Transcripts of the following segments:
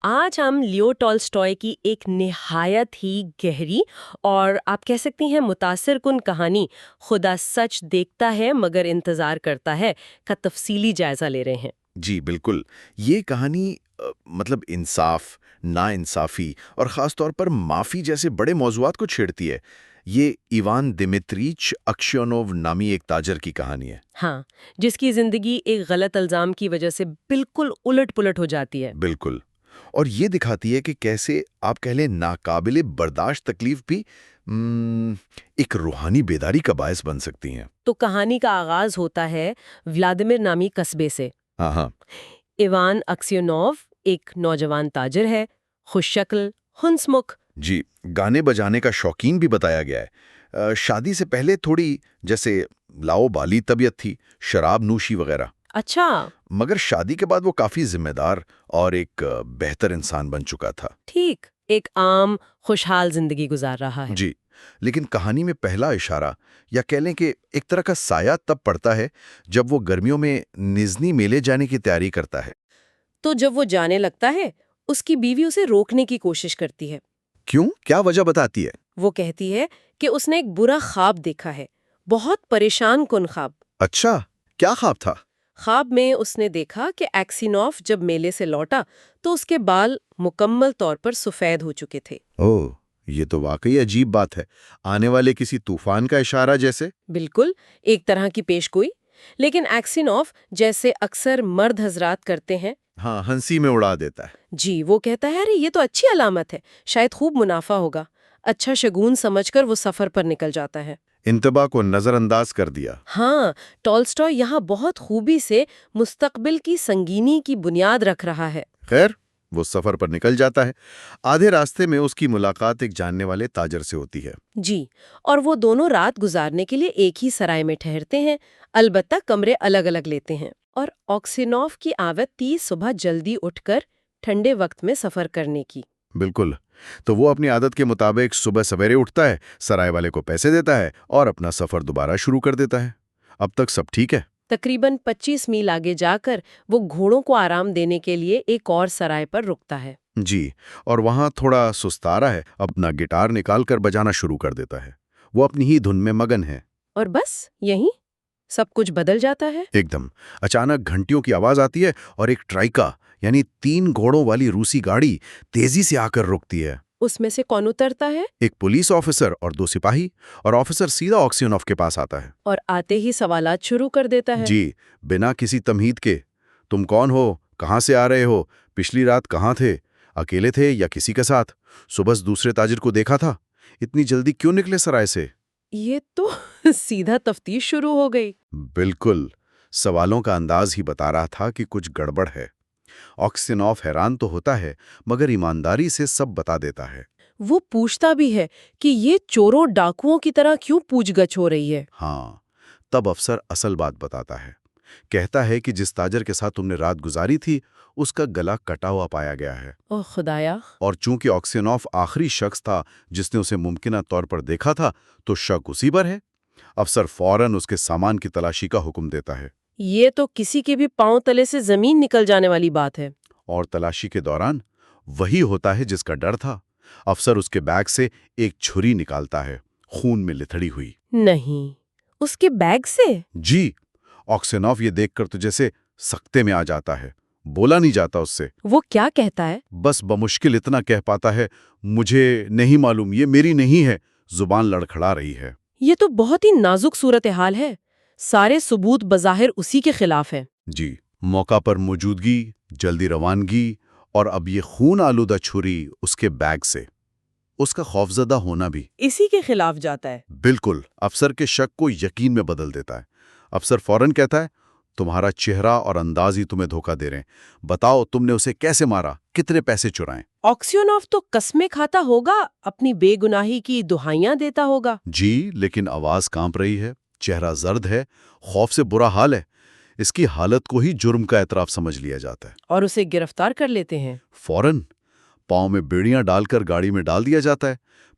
آج ہم لیو ٹالسٹائے کی ایک نہایت ہی گہری اور آپ کہہ سکتی ہیں متاثر کن کہانی خدا سچ دیکھتا ہے مگر انتظار کرتا ہے کا تفصیلی جائزہ لے رہے ہیں۔ جی بالکل، یہ کہانی مطلب انصاف، ناانصافی اور خاص طور پر معافی جیسے بڑے موضوعات کو چھیڑتی ہے۔ یہ ایوان دمیتریچ اکشیانوو نامی ایک تاجر کی کہانی ہے۔ ہاں، جس کی زندگی ایک غلط الزام کی وجہ سے بالکل الٹ پلٹ ہو جاتی ہے۔ بالکل، اور یہ دکھاتی ہے کہ کیسے آپ کہہ لیں ناقابل برداشت تکلیف بھی ایک روحانی بیداری کا باعث بن سکتی ہیں۔ تو کہانی کا آغاز ہوتا ہے ولادیمیر نامی قصبے سے۔ ہاں ہاں، ایوان اکسیونوف ایک نوجوان تاجر ہے، خوش شکل، ہنسمکھ۔ جی، گانے بجانے کا شوقین بھی بتایا گیا ہے۔ شادی سے پہلے تھوڑی جیسے لاؤ بالی طبیعت تھی، شراب نوشی وغیرہ، اچھا، مگر شادی کے بعد وہ کافی ذمہ دار اور ایک بہتر انسان بن چکا تھا۔ ٹھیک، ایک عام خوشحال زندگی گزار رہا ہے۔ جی، لیکن کہانی میں پہلا اشارہ یا کہہ لیں کہ ایک طرح کا سایہ تب پڑتا ہے جب وہ گرمیوں میں نزنی میلے جانے کی تیاری کرتا ہے۔ تو جب وہ جانے لگتا ہے اس کی بیوی اسے روکنے کی کوشش کرتی ہے۔ کیوں؟ کیا وجہ بتاتی ہے؟ وہ کہتی ہے کہ اس نے ایک برا خواب دیکھا ہے، بہت پریشان کن خواب۔ اچھا، کیا خواب تھا؟ خواب میں اس نے دیکھا کہ ایکسینوف جب میلے سے لوٹا تو اس کے بال مکمل طور پر سفید ہو چکے تھے۔ اوہ، یہ تو واقعی عجیب بات ہے، آنے والے کسی طوفان کا اشارہ جیسے۔ بالکل، ایک طرح کی پیش گوئی، لیکن ایکسینوف جیسے اکثر مرد حضرات کرتے ہیں، ہاں، ہنسی میں اڑا دیتا ہے۔ جی وہ کہتا ہے ارے یہ تو اچھی علامت ہے، شاید خوب منافع ہوگا۔ اچھا شگون سمجھ کر وہ سفر پر نکل جاتا ہے۔ انتباہ کو نظر انداز کر دیا۔ ہاں، ٹالسٹائے یہاں بہت خوبی سے مستقبل کی سنگینی کی بنیاد رکھ رہا ہے۔ خیر، وہ سفر پر نکل جاتا ہے۔ آدھے راستے میں اس کی ملاقات ایک جاننے والے تاجر سے ہوتی ہے۔ جی، اور وہ دونوں رات گزارنے کے لیے ایک ہی سرائے میں ٹھہرتے ہیں، البتہ کمرے الگ الگ لیتے ہیں، اور اکسینوف کی عادت تھی صبح جلدی اٹھ کر ٹھنڈے وقت میں سفر کرنے کی۔ بالکل، تو وہ اپنی عادت کے مطابق صبح سویرے اٹھتا ہے، سرائے والے کو پیسے دیتا ہے اور اپنا سفر دوبارہ شروع کر دیتا ہے۔ اب تک سب ٹھیک ہے۔ تقریباً 25 میل آگے جا کر وہ گھوڑوں کو آرام دینے کے لیے ایک اور سرائے پر رکتا ہے۔ جی، اور وہاں تھوڑا سستارا ہے، اپنا گٹار نکال کر بجانا شروع کر دیتا ہے۔ وہ اپنی ہی دھن میں مگن ہے۔ اور بس یہیں سب کچھ بدل جاتا ہے۔ ایک دم اچانک گھنٹیوں کی آواز آتی ہے اور ایک ٹرائکا یعنی 3 گھوڑوں والی روسی گاڑی تیزی سے آ کر رکتی ہے۔ اس میں سے کون اترتا ہے؟ ایک پولیس آفیسر اور 2 سپاہی، اور آفیسر سیدھا اکسیونوف کے پاس آتا ہے۔ اور آتے ہی سوالات شروع کر دیتا ہے۔ جی، بنا کسی تمہید کے، تم کون ہو؟ کہاں سے آ رہے ہو؟ پچھلی رات کہاں تھے؟ اکیلے تھے یا کسی کے ساتھ؟ صبح دوسرے تاجر کو دیکھا تھا؟ اتنی جلدی کیوں نکلے سرائے سے؟ یہ تو سیدھا تفتیش شروع ہو گئی۔ بالکل، سوالوں کا انداز ہی بتا رہا تھا کہ کچھ گڑبڑ ہے۔ اکسینوف حیران تو ہوتا ہے مگر ایمانداری سے سب بتا دیتا ہے۔ وہ پوچھتا بھی ہے کہ یہ چوروں ڈاکوؤں کی طرح کیوں پوچھ گچھ ہو رہی ہے۔ ہاں، تب افسر اصل بات بتاتا ہے۔ کہتا ہے کہ جس تاجر کے ساتھ تم نے رات گزاری تھی اس کا گلا کٹا ہوا پایا گیا ہے، اوہ خدایا! اور چونکہ اکسینوف آخری شخص تھا جس نے اسے ممکنہ طور پر دیکھا تھا تو شک اسی پر ہے۔ افسر فوراً اس کے سامان کی تلاشی کا حکم دیتا ہے، یہ تو کسی کے بھی پاؤں تلے سے زمین نکل جانے والی بات ہے۔ اور تلاشی کے دوران وہی ہوتا ہے جس کا ڈر تھا۔ افسر اس کے بیگ سے ایک چھری نکالتا ہے، خون میں لتھڑی ہوئی۔ نہیں، اس کے بیگ سے؟ جی، اکسینوف یہ دیکھ کر تو جیسے سکتے میں آ جاتا ہے، بولا نہیں جاتا اس سے۔ وہ کیا کہتا ہے؟ بس بمشکل اتنا کہہ پاتا ہے، مجھے نہیں معلوم، یہ میری نہیں ہے۔ زبان لڑکھڑا رہی ہے۔ یہ تو بہت ہی نازک صورتحال ہے، سارے ثبوت بظاہر اسی کے خلاف ہیں۔ جی، موقع پر موجودگی، جلدی روانگی، اور اب یہ خون آلودہ چھری اس کے بیگ سے، اس کا خوفزدہ ہونا بھی اسی کے خلاف جاتا ہے۔ بالکل افسر کے شک کو یقین میں بدل دیتا ہے۔ افسر فوراً کہتا ہے، تمہارا چہرہ اور انداز ہی تمہیں دھوکہ دے رہے ہیں، بتاؤ تم نے اسے کیسے مارا، کتنے پیسے چرائیں؟ اکسینوف تو قسمیں کھاتا ہوگا، اپنی بے گناہی کی دہائیاں دیتا ہوگا۔ جی، لیکن آواز کانپ رہی ہے، چہرہ زرد ہے، خوف سے برا حال ہے۔ اس کی حالت کو ہی جرم کا اعتراف سمجھ لیا جاتا ہے۔ اور اسے گرفتار کر لیتے ہیں۔ فوراً پاؤں میں بیڑیاں ڈال کر گاڑی میں ڈال دیا جاتا ہے،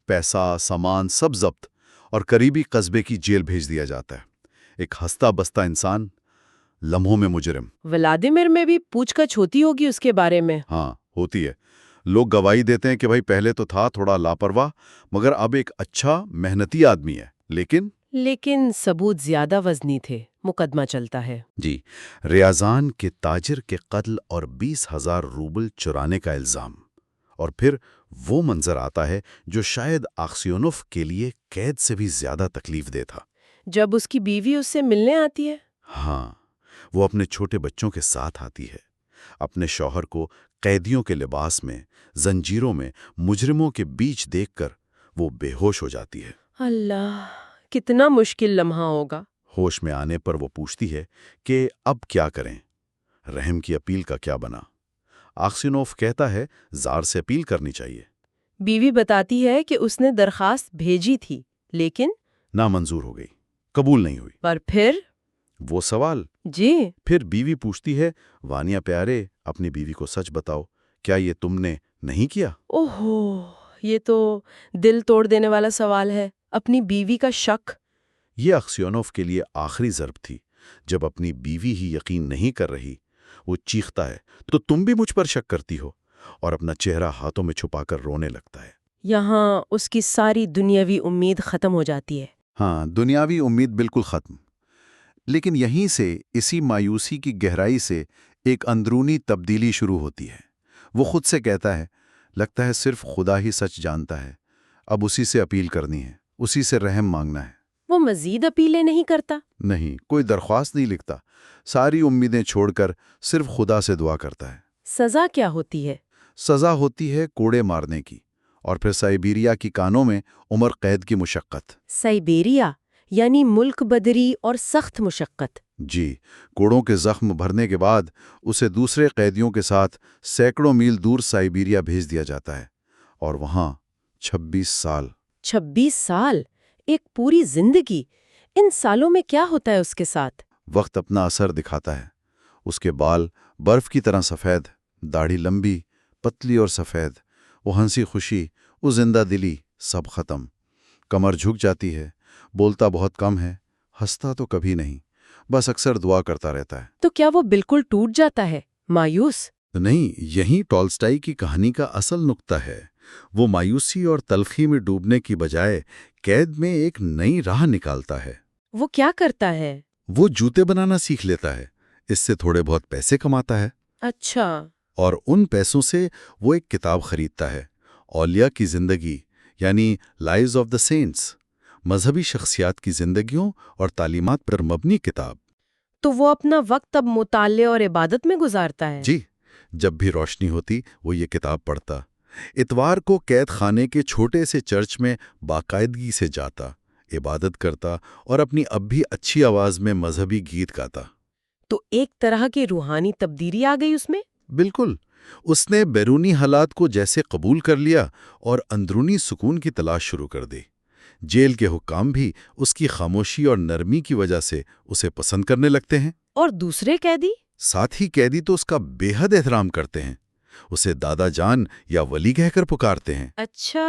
پیسہ، سامان سب ضبط، اور قریبی قصبے کی جیل بھیج دیا جاتا ہے۔ ایک ہستا بستا انسان، لمحوں میں مجرم۔ ولادیمیر میں بھی پوچھ گچھ ہوتی ہوگی اس کے بارے میں۔ ہاں ہوتی ہے. لوگ گواہی دیتے ہیں کہ بھائی پہلے تو تھا تھوڑا لاپرواہ مگر اب ایک اچھا محنتی آدمی ہے. لیکن ثبوت زیادہ وزنی تھے. مقدمہ چلتا ہے. جی ریاضان کے تاجر کے قتل اور 20,000 روبل چرانے کا الزام. اور پھر وہ منظر آتا ہے جو شاید آکسیونوف کے لیے قید سے بھی زیادہ تکلیف دہ تھا. جب اس کی بیوی اس سے ملنے آتی ہے. ہاں وہ اپنے چھوٹے بچوں کے ساتھ آتی ہے. اپنے شوہر کو قیدیوں کے لباس میں زنجیروں میں مجرموں کے بیچ دیکھ کر وہ بے ہوش ہو جاتی ہے. اللہ کتنا مشکل لمحہ ہوگا. ہوش میں آنے پر وہ پوچھتی ہے کہ اب کیا کریں. رحم کی اپیل کا کیا بنا؟ آکسینوف کہتا ہے زار سے اپیل کرنی چاہیے. بیوی بتاتی ہے کہ اس نے درخواست بھیجی تھی لیکن نامنظور ہو گئی، قبول نہیں ہوئی. پر پھر وہ سوال. جی پھر بیوی پوچھتی ہے وانیا پیارے اپنی بیوی کو سچ بتاؤ، کیا یہ تم نے نہیں کیا؟ اوہو یہ تو دل توڑ دینے والا سوال ہے. اپنی بیوی کا شک. یہ آکسیونوف کے لیے آخری ضرب تھی. جب اپنی بیوی ہی یقین نہیں کر رہی وہ چیختا ہے تو تم بھی مجھ پر شک کرتی ہو، اور اپنا چہرہ ہاتھوں میں چھپا کر رونے لگتا ہے. یہاں اس کی ساری دنیاوی امید ختم ہو جاتی ہے. ہاں دنیاوی امید بالکل ختم. لیکن یہیں سے اسی مایوسی کی گہرائی سے ایک اندرونی تبدیلی شروع ہوتی ہے. وہ خود سے کہتا ہے لگتا ہے صرف خدا ہی سچ جانتا ہے، اب اسی سے اپیل کرنی ہے، اسی سے رحم مانگنا ہے. وہ مزید اپیلیں نہیں کرتا. نہیں کوئی درخواست نہیں لکھتا، ساری امیدیں چھوڑ کر صرف خدا سے دعا کرتا ہے. سزا کیا ہوتی ہے؟ سزا ہوتی ہے کوڑے مارنے کی، اور پھر سائبیریا کی کانوں میں عمر قید کی مشقت. سائبیریا یعنی ملک بدری اور سخت مشقت. جی کوڑوں کے زخم بھرنے کے بعد اسے دوسرے قیدیوں کے ساتھ سینکڑوں میل دور سائبیریا بھیج دیا جاتا ہے، اور وہاں 26 سال. 26 سال ایک پوری زندگی. ان سالوں میں کیا ہوتا ہے اس کے ساتھ؟ وقت اپنا اثر دکھاتا ہے. اس کے بال برف کی طرح سفید، داڑھی لمبی پتلی اور سفید، وہ ہنسی خوشی، وہ زندہ دلی، سب ختم. کمر جھک جاتی ہے، بولتا بہت کم ہے، ہنستا تو کبھی نہیں، بس اکثر دعا کرتا رہتا ہے. تو کیا وہ بالکل ٹوٹ جاتا ہے، مایوس؟ نہیں، یہی ٹالسٹائی کی کہانی کا اصل نقطہ ہے. وہ مایوسی اور تلخی میں ڈوبنے کی بجائے قید میں ایک نئی راہ نکالتا ہے. وہ کیا کرتا ہے؟ وہ جوتے بنانا سیکھ لیتا ہے، اس سے تھوڑے بہت پیسے کماتا ہے. اچھا. اور ان پیسوں سے وہ ایک کتاب خریدتا ہے، اولیاء کی زندگی یعنی لائیوز آف دا سینٹس، مذہبی شخصیات کی زندگیوں اور تعلیمات پر مبنی کتاب. تو وہ اپنا وقت اب مطالعے اور عبادت میں گزارتا ہے؟ جی جب بھی روشنی ہوتی وہ یہ کتاب پڑھتا. اتوار کو قید خانے کے چھوٹے سے چرچ میں باقاعدگی سے جاتا، عبادت کرتا اور اپنی اب بھی اچھی آواز میں مذہبی گیت گاتا. تو ایک طرح کی روحانی تبدیلی آ گئی اس میں؟ بالکل. اس نے بیرونی حالات کو جیسے قبول کر لیا اور اندرونی سکون کی تلاش شروع کر دی. جیل کے حکام بھی اس کی خاموشی اور نرمی کی وجہ سے اسے پسند کرنے لگتے ہیں. اور دوسرے قیدی؟ ساتھ ہی قیدی تو اس کا بے حد احترام کرتے ہیں، اسے دادا جان یا ولی کہہ کر پکارتے ہیں. اچھا.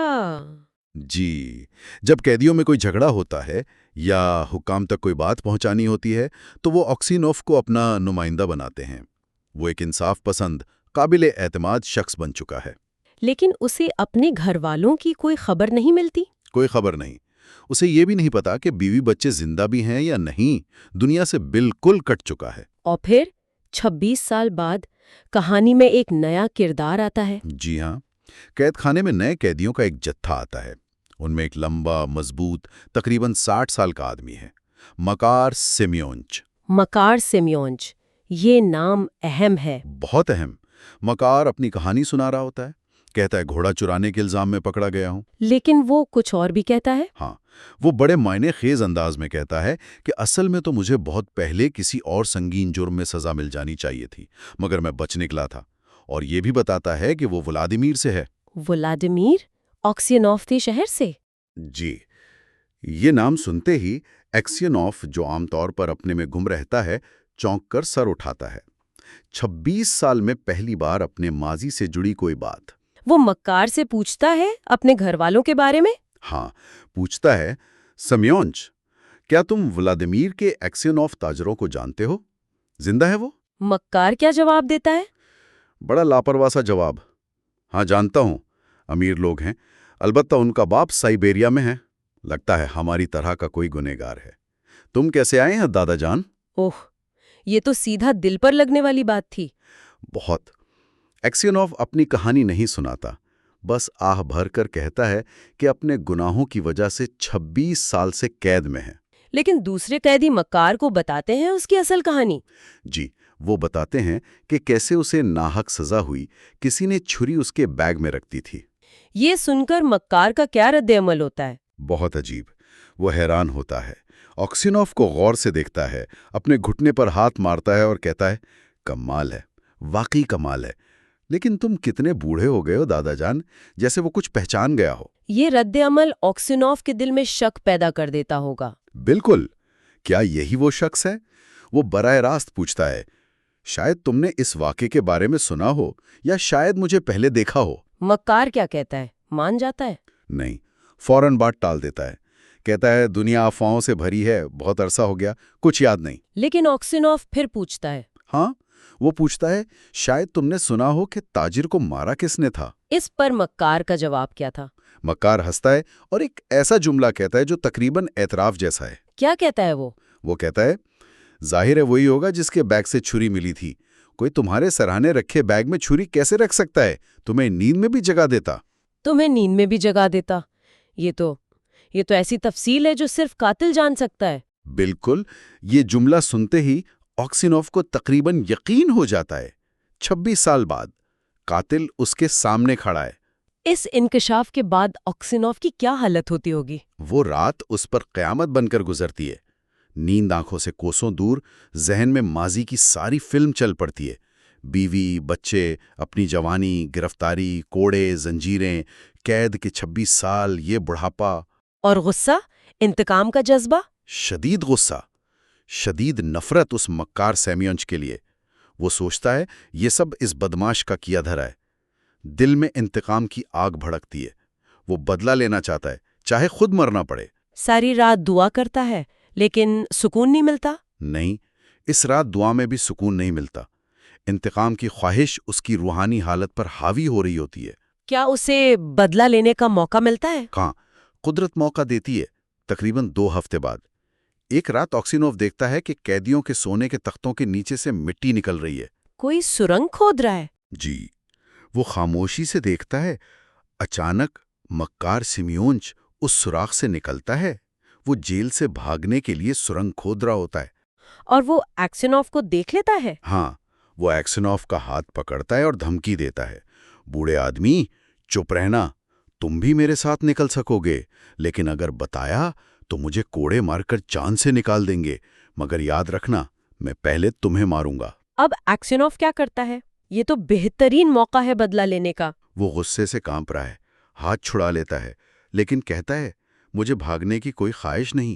جی جب قیدیوں میں کوئی جھگڑا ہوتا ہے یا حکام تک کوئی بات پہنچانی ہوتی ہے تو وہ آکسینوف کو اپنا نمائندہ بناتے ہیں. وہ ایک انصاف پسند، قابل اعتماد شخص بن چکا ہے. لیکن اسے اپنے گھر والوں کی کوئی خبر نہیں ملتی؟ کوئی خبر نہیں. اسے یہ بھی نہیں پتا کہ بیوی بچے زندہ بھی ہیں یا نہیں. دنیا سے بالکل کٹ چکا ہے. اور پھر 26 سال بعد کہانی میں ایک نیا کردار آتا ہے. جی ہاں، قید خانے میں نئے قیدیوں کا ایک جتھا آتا ہے. ان میں ایک لمبا مضبوط تقریباً 60 سال کا آدمی ہے، مکار سیمیونچ. مکار سیمیونچ، یہ نام اہم ہے. بہت اہم. مکار اپنی کہانی سنا رہا ہوتا ہے، کہتا ہے گھوڑا چرانے کے الزام میں پکڑا گیا ہوں. لیکن وہ کچھ اور بھی کہتا ہے. ہاں وہ بڑے معنی خیز انداز میں کہتا ہے کہ اصل میں تو مجھے بہت پہلے کسی اور سنگین جرم میں سزا مل جانی چاہیے تھی، مگر میں بچ نکلا تھا. اور یہ بھی بتاتا ہے کہ وہ ولادیمیر سے ہے. ولادیمیر؟ آکسینوف کے شہر سے؟ جی یہ نام سنتے ہی ایکسینوف، جو عام طور پر اپنے میں گم رہتا ہے، چونک کر سر اٹھاتا ہے. 26 سال میں پہلی بار اپنے ماضی سے جڑی کوئی بات. وہ مکار سے پوچھتا ہے اپنے گھر والوں کے بارے میں؟ ہاں پوچھتا ہے سمیونچ، کیا تم ولادیمیر کے ایکسینوف تاجروں کو جانتے ہو؟ زندہ ہے وہ؟ مکار کیا جواب دیتا ہے؟ بڑا لاپرواہ سا جواب. ہاں جانتا ہوں، امیر لوگ ہیں، البتہ ان کا باپ سائبیریا میں ہے، لگتا ہے ہماری طرح کا کوئی گنہگار ہے۔ تم کیسے آئے ہیں دادا جان؟ اوہ، یہ تو سیدھا دل پر لگنے والی بات تھی۔ بہت۔ ایکسیونوف اپنی کہانی نہیں سناتا، بس آہ بھر کر کہتا ہے کہ اپنے گناہوں کی وجہ سے 26 سال سے قید میں ہے۔ لیکن دوسرے قیدی مکار کو بتاتے ہیں اس کی اصل کہانی۔ جی، وہ بتاتے ہیں کہ کیسے اسے ناحق سزا ہوئی، کسی نے چھری اس کے بیگ میں رکھتی تھی۔ یہ سن کر مکار کا کیا رد عمل ہوتا ہے؟ بہت عجیب، وہ حیران ہوتا ہے، آکسینوف کو غور سے دیکھتا ہے، اپنے گھٹنے پر ہاتھ مارتا ہے اور کہتا ہے، کمال ہے، واقعی کمال ہے، لیکن تم کتنے بوڑھے ہو گئے ہو دادا جان، جیسے وہ کچھ پہچان گیا ہو۔ یہ رد عمل آکسینوف کے دل میں شک پیدا کر دیتا ہوگا۔ بالکل، کیا یہی وہ شخص ہے؟ وہ براہ راست پوچھتا ہے، شاید تم نے اس واقعے کے بارے میں سنا ہو، یا شاید مجھے پہلے دیکھا ہو۔ مکار کیا کہتا ہے؟ مان جاتا ہے؟ نہیں، فوراً بات ٹال دیتا ہے، کہتا ہے دنیا افواہوں سے بھری ہے، بہت عرصہ ہو گیا، کچھ یاد نہیں۔ لیکن آکسینوف پھر پوچھتا ہے، ہاں، وہ پوچھتا ہے، شاید تم نے سنا ہو کہ تاجر کو مارا کس نے تھا؟ اس پر مکار کا جواب کیا تھا؟ مکار ہنستا ہے اور ایک ایسا جملہ کہتا ہے جو تقریباً اعتراف جیسا ہے۔ کیا کہتا ہے وہ؟ وہ کہتا ہے، ظاہر ہے وہی ہوگا جس کے بیگ سے چھری ملی تھی، کوئی تمہارے سراہنے رکھے بیگ میں چھری کیسے رکھ سکتا ہے؟ تمہیں نیند میں بھی جگا دیتا۔ تمہیں نیند میں بھی جگا دیتا؟ یہ تو ایسی تفصیل ہے جو صرف قاتل جان سکتا ہے۔ بالکل، یہ جملہ سنتے ہی آکسینوف کو تقریباً یقین ہو جاتا ہے، 26 سال بعد قاتل اس کے سامنے کھڑا ہے۔ اس انکشاف کے بعد آکسینوف کی کیا حالت ہوتی ہوگی؟ وہ رات اس پر قیامت بن کر گزرتی ہے، نیند آنکھوں سے کوسوں دور، ذہن میں ماضی کی ساری فلم چل پڑتی ہے، بیوی، بچے، اپنی جوانی، گرفتاری، کوڑے، زنجیریں، قید کے 26 سال، یہ بڑھاپا اور غصہ، انتقام کا جذبہ؟ شدید غصہ، شدید نفرت اس مکار سیمیونچ کے لیے۔ وہ سوچتا ہے یہ سب اس بدماش کا کیا دھرا ہے۔ دل میں انتقام کی آگ بھڑکتی ہے، وہ بدلہ لینا چاہتا ہے، چاہے خود مرنا پڑے۔ ساری رات دعا کرتا ہے لیکن سکون نہیں ملتا؟ نہیں، اس رات دعا میں بھی سکون نہیں ملتا۔ انتقام کی خواہش اس کی روحانی حالت پر حاوی ہو رہی ہوتی ہے۔ کیا اسے بدلہ لینے کا موقع ملتا ہے؟ کہاں، قدرت موقع دیتی ہے، تقریباً 2 ہفتے بعد۔ ایک رات آکسینوف دیکھتا ہے کہ قیدیوں کے سونے کے تختوں کے نیچے سے مٹی نکل رہی ہے۔ کوئی سرنگ کھود رہا ہے؟ جی، وہ خاموشی سے دیکھتا ہے، اچانک مکار سیمیونچ اس سوراخ سے نکلتا ہے، وہ جیل سے بھاگنے کے لیے سرنگ کھود رہا ہوتا ہے۔ اور وہ آکسینوف کو دیکھ لیتا ہے؟ ہاں، وہ ایکسینوف کا ہاتھ پکڑتا ہے اور دھمکی دیتا ہے، بوڑھے آدمی، چپ رہنا، تم بھی میرے ساتھ نکل سکو گے، لیکن اگر بتایا تو مجھے کوڑے مار کر چاند سے نکال دیں گے، مگر یاد رکھنا میں پہلے تمہیں ماروں گا۔ اب ایکسینوف کیا کرتا ہے؟ یہ تو بہترین موقع ہے بدلہ لینے کا۔ وہ غصے سے کانپ رہا ہے، ہاتھ چھڑا لیتا ہے، لیکن کہتا ہے، مجھے بھاگنے کی کوئی خواہش نہیں،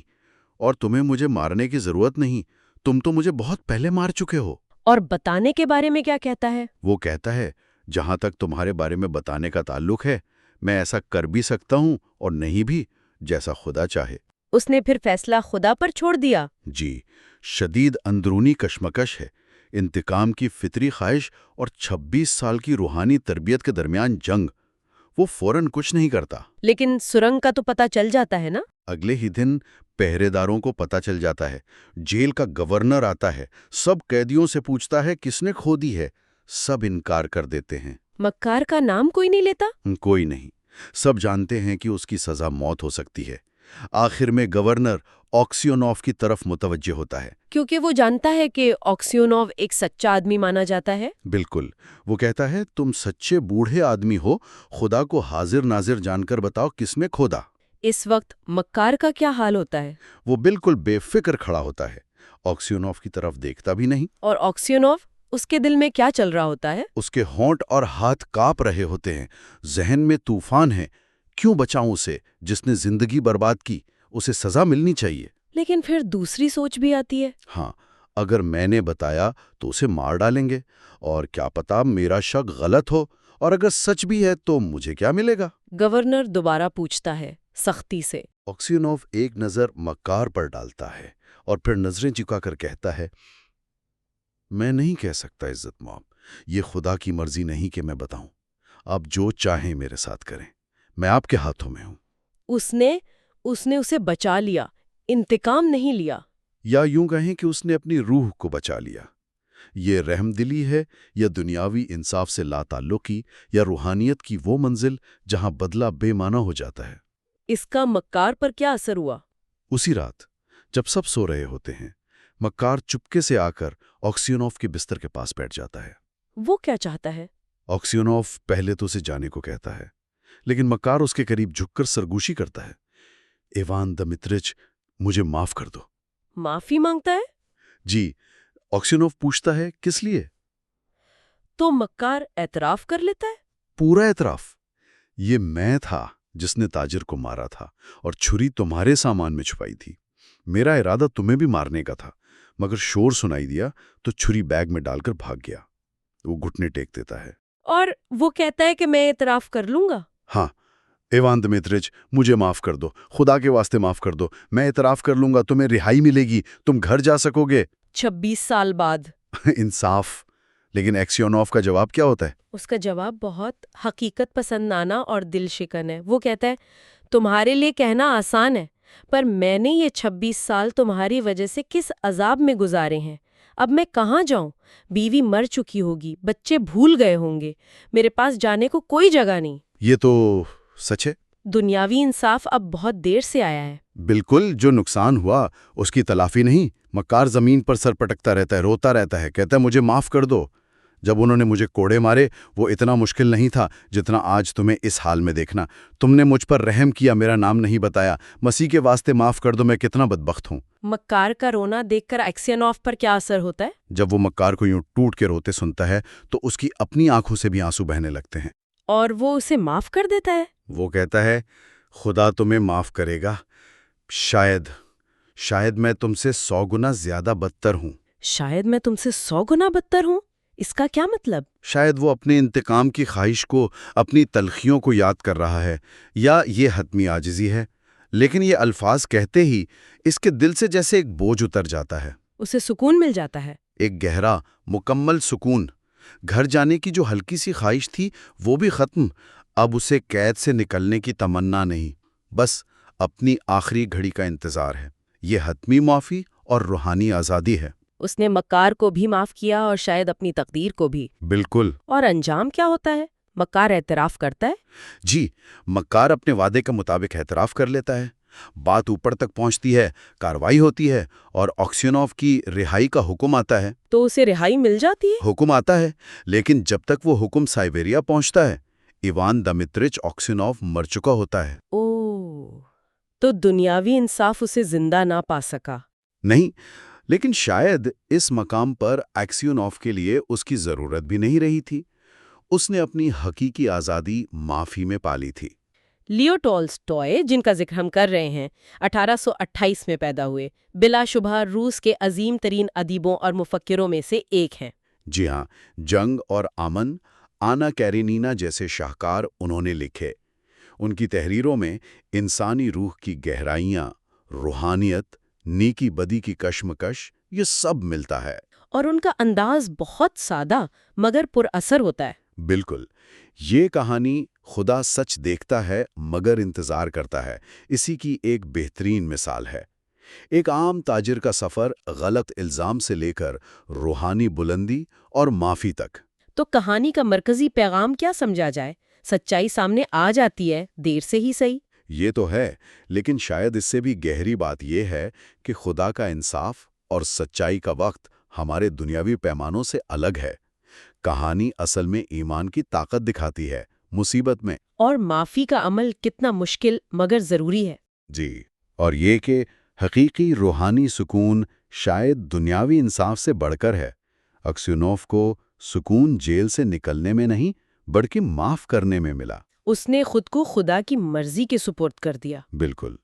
اور تمہیں مجھے مارنے کی ضرورت نہیں، تم تو مجھے بہت پہلے مار چکے ہو۔ اور بتانے کے بارے میں کیا کہتا ہے؟ وہ کہتا ہے، جہاں تک تمہارے بارے میں بتانے کا تعلق ہے، میں ایسا کر بھی سکتا ہوں اور نہیں بھی، جیسا خدا چاہے۔ اس نے پھر فیصلہ خدا پر چھوڑ دیا؟ جی، شدید اندرونی کشمکش ہے، انتقام کی فطری خواہش اور 26 سال کی روحانی تربیت کے درمیان جنگ۔ وہ فوراً کچھ نہیں کرتا۔ لیکن سرنگ کا تو پتہ چل جاتا ہے نا؟ اگلے ہی دن پہرے داروں کو پتہ چل جاتا ہے، جیل کا گورنر آتا ہے، سب قیدیوں سے پوچھتا ہے کس نے کھودی ہے، سب انکار کر دیتے ہیں۔ مکار کا نام کوئی نہیں لیتا؟ کوئی نہیں، سب جانتے ہیں کہ اس کی سزا موت ہو سکتی ہے۔ آخر میں گورنر آکسینوف کی طرف متوجہ ہوتا ہے۔ کیونکہ وہ جانتا ہے کہ آکسینوف ایک سچا آدمی مانا جاتا ہے۔ بالکل، وہ کہتا ہے، تم سچے بوڑھے آدمی ہو، خدا کو حاضر ناظر جان کر بتاؤ کس میں کھودا۔ اس وقت مکار کا کیا حال ہوتا ہے؟ وہ بالکل بے فکر کھڑا ہوتا ہے، آکسینوف کی طرف دیکھتا بھی نہیں۔ اور آکسینوف، اس کے دل میں کیا چل رہا ہوتا ہے؟ اس کے ہونٹ اور ہاتھ کانپ رہے ہوتے ہیں، ذہن میں طوفان ہے، کیوں بچاؤں اسے جس نے زندگی برباد کی، اسے سزا ملنی چاہیے۔ لیکن پھر دوسری سوچ بھی آتی ہے۔ ہاں، اگر میں نے بتایا تو اسے مار ڈالیں گے، اور کیا پتا میرا شک غلط ہو، اور اگر سچ بھی ہے تو مجھے کیا ملے گا؟ گورنر دوبارہ پوچھتا ہے، سختی سے۔ آکسینوف ایک نظر مکار پر ڈالتا ہے اور پھر نظریں جھکا کر کہتا ہے، میں نہیں کہہ سکتا عزت مآب، یہ خدا کی مرضی نہیں کہ میں بتاؤں۔ آپ جو چاہیں میرے ساتھ کریں، میں آپ کے ہاتھوں میں ہوں۔ اس نے اسے بچا لیا، انتقام نہیں لیا۔ یا یوں کہیں کہ اس نے اپنی روح کو بچا لیا۔ یہ رحم دلی ہے یا دنیاوی انصاف سے لا تعلقی یا روحانیت کی وہ منزل جہاں بدلہ بے معنی ہو جاتا ہے؟ اس کا مکار پر کیا اثر ہوا؟ اسی رات جب سب سو رہے ہوتے ہیں، مکار چپکے سے آ کر آکسیونوف کے بستر کے پاس بیٹھ جاتا ہے۔ وہ کیا چاہتا ہے؟ آکسیونوف پہلے تو اسے جانے کو کہتا ہے، لیکن مکار اس کے قریب جھک کر سرگوشی کرتا ہے۔ ایوان دمترچ، مجھے معاف کر دو۔ معافی مانگتا ہے؟ جی۔ آکسیونوف پوچھتا ہے کس لیے؟ تو مکار اعتراف کر لیتا ہے؟ پورا اعتراف۔ یہ میں تھا جس نے تاجر کو مارا تھا اور چھری تمہارے سامان میں چھپائی تھی۔ میرا ارادہ تمہیں بھی مارنے کا تھا، مگر شور سنائی دیا تو چھری بیگ میں ڈال کر بھاگ گیا۔ وہ گھٹنے ٹیک دیتا ہے۔ اور وہ کہتا ہے کہ میں اعتراف کر لوں گا۔ ہاں، ایوان دمترچ، مجھے معاف کر دو، خدا کے واسطے معاف کر دو، میں اعتراف کر لوں گا، تمہیں رہائی ملے گی، تم گھر جا سکو گے۔ 26 سال بعد۔ انصاف۔ لیکن ایکسیونوف کا جواب کیا ہوتا ہے؟ اس کا جواب بہت حقیقت پسندانہ اور دل شکن ہے۔ وہ کہتا ہے تمہارے لیے کہنا آسان ہے، پر میں نے یہ 26 سال تمہاری وجہ سے کس عذاب میں گزارے ہیں۔ اب میں کہاں جاؤں؟ بیوی مر چکی ہوگی، بچے بھول گئے ہوں گے، میرے پاس جانے کو کوئی جگہ نہیں۔ یہ تو سچ ہے۔ دنیاوی انصاف اب بہت دیر سے آیا ہے۔ بالکل، جو نقصان ہوا اس کی تلافی نہیں۔ مکار زمین پر سر پٹکتا رہتا ہے، روتا رہتا ہے، کہتا ہے مجھے معاف کر دو۔ جب انہوں نے مجھے کوڑے مارے وہ اتنا مشکل نہیں تھا جتنا آج تمہیں اس حال میں دیکھنا۔ تم نے مجھ پر رحم کیا، میرا نام نہیں بتایا، مسیح کے واسطے معاف کر دو، میں کتنا بدبخت ہوں۔ مکار کا رونا دیکھ کر ایکسیونوف پر کیا اثر ہوتا ہے؟ جب وہ مکار کو یوں ٹوٹ کے روتے سنتا ہے تو اس کی اپنی آنکھوں سے بھی آنسو بہنے لگتے ہیں۔ اور وہ اسے معاف کر دیتا ہے۔ وہ کہتا ہے خدا تمہیں معاف کرے گا، شاید میں تم سے 100 گنا زیادہ بدتر ہوں۔ شاید میں تم سے 100 گنا بدتر ہوں؟ اس کا کیا مطلب؟ شاید وہ اپنے انتقام کی خواہش کو، اپنی تلخیوں کو یاد کر رہا ہے، یا یہ حتمی عاجزی ہے، لیکن یہ الفاظ کہتے ہی اس کے دل سے جیسے ایک بوجھ اتر جاتا ہے۔ اسے سکون مل جاتا ہے۔ ایک گہرا، مکمل سکون۔ گھر جانے کی جو ہلکی سی خواہش تھی وہ بھی ختم۔ اب اسے قید سے نکلنے کی تمنا نہیں، بس اپنی آخری گھڑی کا انتظار ہے۔ یہ حتمی معافی اور روحانی آزادی ہے۔ اس نے مکار کو بھی معاف کیا اور شاید اپنی تقدیر کو بھی۔ بالکل۔ اور انجام کیا ہوتا ہے؟ مکار اعتراف کرتا ہے؟ جی، مکار اپنے وعدے کے مطابق اعتراف کر لیتا ہے۔ بات اوپر تک پہنچتی ہے، کارروائی ہوتی ہے اور آکسیونوف کی رہائی کا حکم آتا ہے۔ تو اسے رہائی مل جاتی ہے؟ حکم آتا ہے، لیکن جب تک وہ حکم سائبیریا پہنچتا ہے ایوان دمترچ آکسیونوف مر چکا ہوتا ہے۔ اوہ، تو دنیاوی انصاف اسے زندہ نہ پا سکا۔ نہیں، لیکن شاید اس مقام پر ایکسیونوف کے لیے اس کی ضرورت بھی نہیں رہی تھی۔ اس نے اپنی حقیقی آزادی معافی میں پالی تھی۔ لیو ٹالسٹائے، جن کا ذکر ہم کر رہے ہیں، 1828 میں پیدا ہوئے، بلا شبہ روس کے عظیم ترین ادیبوں اور مفکروں میں سے ایک ہیں۔ جی ہاں، جنگ اور امن، آنا کیرینینا جیسے شاہکار انہوں نے لکھے۔ ان کی تحریروں میں انسانی روح کی گہرائیاں، روحانیت، نیکی بدی کی کشمکش، یہ سب ملتا ہے۔ اور ان کا انداز بہت سادہ مگر پر اثر ہوتا ہے۔ بالکل۔ یہ کہانی خدا سچ دیکھتا ہے مگر انتظار کرتا ہے، اسی کی ایک بہترین مثال ہے۔ ایک عام تاجر کا سفر غلط الزام سے لے کر روحانی بلندی اور معافی تک۔ تو کہانی کا مرکزی پیغام کیا سمجھا جائے؟ سچائی سامنے آ جاتی ہے، دیر سے ہی صحیح۔ یہ تو ہے، لیکن شاید اس سے بھی گہری بات یہ ہے کہ خدا کا انصاف اور سچائی کا وقت ہمارے دنیاوی پیمانوں سے الگ ہے۔ کہانی اصل میں ایمان کی طاقت دکھاتی ہے، مصیبت میں۔ اور معافی کا عمل کتنا مشکل مگر ضروری ہے۔ جی، اور یہ کہ حقیقی روحانی سکون شاید دنیاوی انصاف سے بڑھ کر ہے۔ اکسیونوف کو سکون جیل سے نکلنے میں نہیں بلکہ معاف کرنے میں ملا۔ اس نے خود کو خدا کی مرضی کے سپرد کر دیا۔ بالکل۔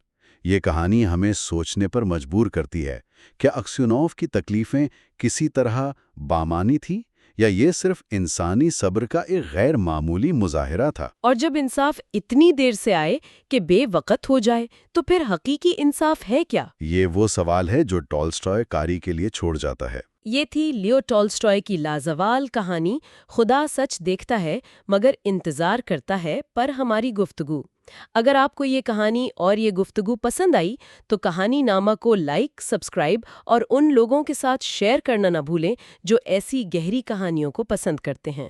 یہ کہانی ہمیں سوچنے پر مجبور کرتی ہے کہ اکسیونوف کی تکلیفیں کسی طرح بامانی تھی یا یہ صرف انسانی صبر کا ایک غیر معمولی مظاہرہ تھا۔ اور جب انصاف اتنی دیر سے آئے کہ بے وقت ہو جائے تو پھر حقیقی انصاف ہے کیا؟ یہ وہ سوال ہے جو ٹالسٹائے قاری کے لیے چھوڑ جاتا ہے۔ یہ تھی لیو ٹالسٹائے کی لازوال کہانی خدا سچ دیکھتا ہے مگر انتظار کرتا ہے پر ہماری گفتگو۔ اگر آپ کو یہ کہانی اور یہ گفتگو پسند آئی تو کہانی نامہ کو لائک، سبسکرائب اور ان لوگوں کے ساتھ شیئر کرنا نہ بھولیں جو ایسی گہری کہانیوں کو پسند کرتے ہیں۔